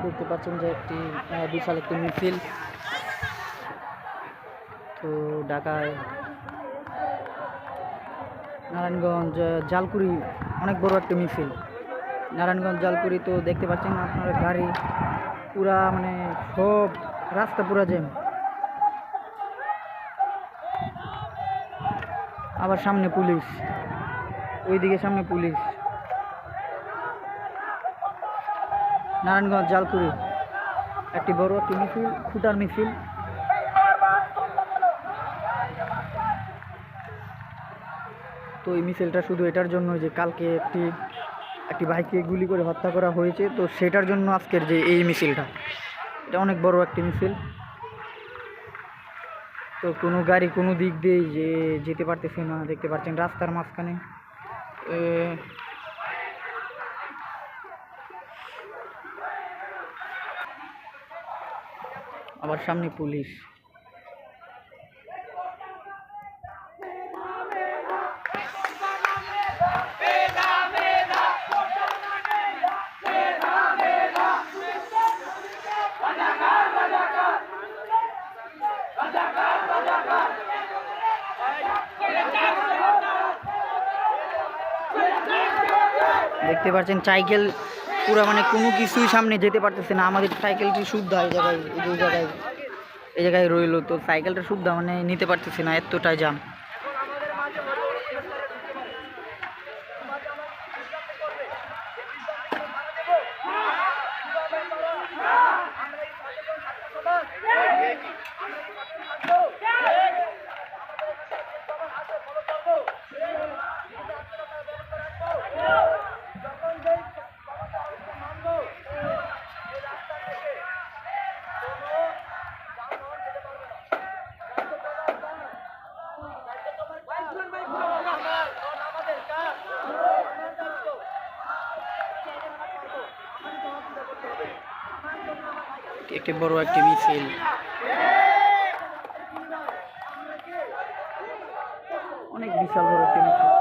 দেখতে পাচ্ছেন যে একটি বিশাল একটি মিছিল। তো ঢাকায় নারায়ণগঞ্জ জালকুড়ি অনেক বড় একটা মিছিল। নারায়ণগঞ্জ জালকুড়ি তো দেখতে পাচ্ছেন আপনার গাড়ি পুরা মানে সব রাস্তা পুরা জ্যাম। আবার সামনে পুলিশ, ওইদিকে সামনে পুলিশ। নারায়ণগঞ্জ জালকুড়ি একটি বড় একটি মিছিল, খুঁটার মিছিল। তো এই মিছিলটা শুধু এটার জন্য যে কালকে একটি ভাইকে গুলি করে হত্যা করা হয়েছে, তো সেটার জন্য আজকের যে এই মিছিলটা, এটা অনেক বড় একটি মিছিল। তো কোনো গাড়ি কোনো দিক দিয়ে যেতে পারতেছে না, দেখতে পাচ্ছেন রাস্তার মাঝখানে আবার সামনে পুলিশ। দেখতে পাচ্ছেন সাইকেল পুরো মানে কোনো কিছুই সামনে যেতে পারতেছে না। আমাদের সাইকেলটি শুদ্ধ এই জায়গায় রইলো, তো সাইকেলটা শুদ্ধ মানে নিতে পারতেছে না, এতটাই জাম। একটি বড় একটি মিছিল। অনেক বিশাল বড় একটি মিছিল।